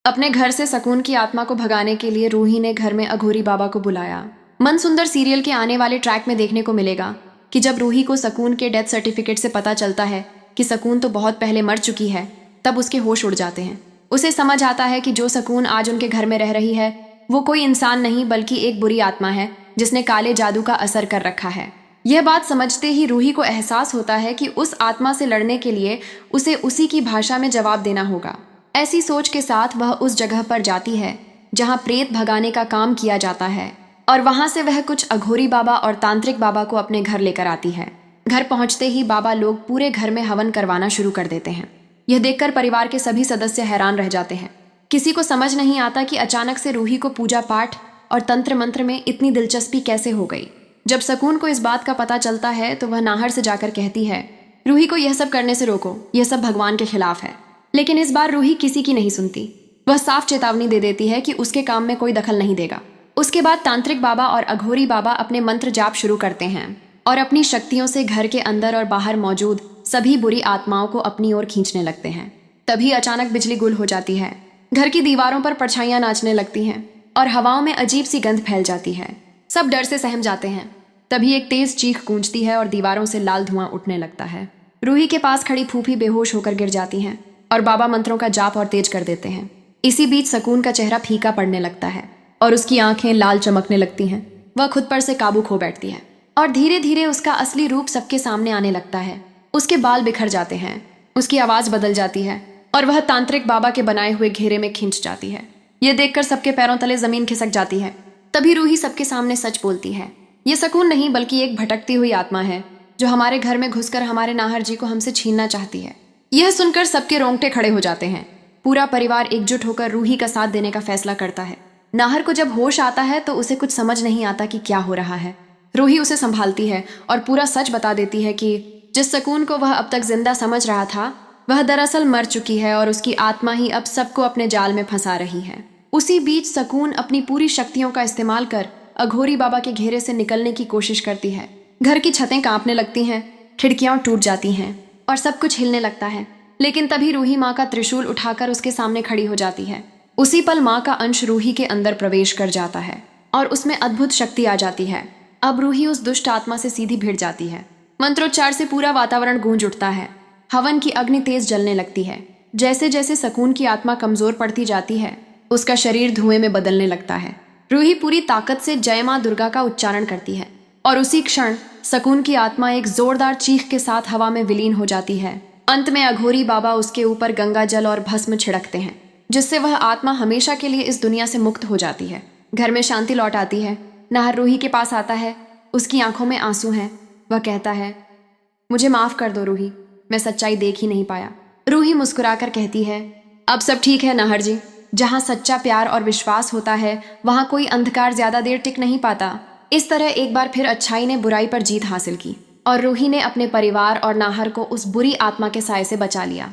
अपने घर से सकून की आत्मा को भगाने के लिए रूही ने घर में अघोरी बाबा को बुलाया। मन सुंदर सीरियल के आने वाले ट्रैक में देखने को मिलेगा कि जब रूही को सकून के डेथ सर्टिफिकेट से पता चलता है कि सकून तो बहुत पहले मर चुकी है, तब उसके होश उड़ जाते हैं। उसे समझ आता है कि जो सकून आज उनके घर में रह रही है वो कोई इंसान नहीं बल्कि एक बुरी आत्मा है जिसने काले जादू का असर कर रखा है। यह बात समझते ही रूही को एहसास होता है कि उस आत्मा से लड़ने के लिए उसे उसी की भाषा में जवाब देना होगा। ऐसी सोच के साथ वह उस जगह पर जाती है जहां प्रेत भगाने का काम किया जाता है और वहां से वह कुछ अघोरी बाबा और तांत्रिक बाबा को अपने घर लेकर आती है। घर पहुंचते ही बाबा लोग पूरे घर में हवन करवाना शुरू कर देते हैं। यह देखकर परिवार के सभी सदस्य हैरान रह जाते हैं। किसी को समझ नहीं आता कि अचानक से रूही को पूजा पाठ और तंत्र मंत्र में इतनी दिलचस्पी कैसे हो गई। जब सकून को इस बात का पता चलता है तो वह नाहर से जाकर कहती है, रूही को यह सब करने से रोको, यह सब भगवान के खिलाफ है। लेकिन इस बार रूही किसी की नहीं सुनती। वह साफ चेतावनी दे देती है कि उसके काम में कोई दखल नहीं देगा। उसके बाद तांत्रिक बाबा और अघोरी बाबा अपने मंत्र जाप शुरू करते हैं और अपनी शक्तियों से घर के अंदर और बाहर मौजूद सभी बुरी आत्माओं को अपनी ओर खींचने लगते हैं। तभी अचानक बिजली गुल हो जाती है। घर की दीवारों पर परछाइयां नाचने लगती हैं और हवाओं में अजीब सी गंध फैल जाती है। सब डर से सहम जाते हैं। तभी एक तेज चीख गूंजती है और दीवारों से लाल धुआं उठने लगता है। रूही के पास खड़ी फूफी बेहोश होकर गिर जाती हैं और बाबा मंत्रों का जाप और तेज कर देते हैं। इसी बीच सकून का चेहरा फीका पड़ने लगता है और उसकी आंखें लाल चमकने लगती हैं। वह खुद पर से काबू खो बैठती है और धीरे धीरे उसका असली रूप सबके सामने आने लगता है। उसके बाल बिखर जाते हैं, उसकी आवाज बदल जाती है और वह तांत्रिक बाबा के बनाए हुए घेरे में खिंच जाती है। यह देखकर सबके पैरों तले जमीन खिसक जाती है। तभी रूही सबके सामने सच बोलती है, ये सकून नहीं बल्कि एक भटकती हुई आत्मा है जो हमारे घर में घुसकर हमारे नाहर जी को हमसे छीनना चाहती है। यह सुनकर सबके रोंगटे खड़े हो जाते हैं। पूरा परिवार एकजुट होकर रूही का साथ देने का फैसला करता है। नाहर को जब होश आता है तो उसे कुछ समझ नहीं आता कि क्या हो रहा है। रूही उसे संभालती है और पूरा सच बता देती है कि जिस सकून को वह अब तक जिंदा समझ रहा था वह दरअसल मर चुकी है और उसकी आत्मा ही अब सबको अपने जाल में फंसा रही है। उसी बीच सकून अपनी पूरी शक्तियों का इस्तेमाल कर अघोरी बाबा के घेरे से निकलने की कोशिश करती है। घर की छतें कांपने लगती हैं, खिड़कियां टूट जाती हैं और सब कुछ हिलने लगता है। लेकिन तभी रूही माँ का त्रिशूल उठाकर उसके सामने खड़ी हो जाती है। उसी पल माँ का अंश रूही के अंदर प्रवेश कर जाता है और उसमें अद्भुत शक्ति आ जाती है। अब रूही उस दुष्ट आत्मा से सीधी भिड़ जाती है। मंत्रोच्चार से पूरा वातावरण गूंज उठता है। हवन की अग्नि तेज जलने लगती है। जैसे जैसे सकून की आत्मा कमजोर पड़ती जाती है उसका शरीर धुएं में बदलने लगता है। रूही पूरी ताकत से जय माँ दुर्गा का उच्चारण करती है और उसी क्षण सकून की आत्मा एक जोरदार चीख के साथ हवा में विलीन हो जाती है। अंत में अघोरी बाबा उसके ऊपर गंगा जल और भस्म छिड़कते हैं जिससे वह आत्मा हमेशा के लिए इस दुनिया से मुक्त हो जाती है। घर में शांति लौट आती है। नाहर रूही के पास आता है। उसकी आंखों में आंसू हैं। वह कहता है, मुझे माफ कर दो रूही, मैं सच्चाई देख ही नहीं पाया। रूही मुस्कुराकर कहती है, अब सब ठीक है नाहर जी। जहाँ सच्चा प्यार और विश्वास होता है वहाँ कोई अंधकार ज्यादा देर टिक नहीं पाता। इस तरह एक बार फिर अच्छाई ने बुराई पर जीत हासिल की और रूही ने अपने परिवार और नाहर को उस बुरी आत्मा के साए से बचा लिया।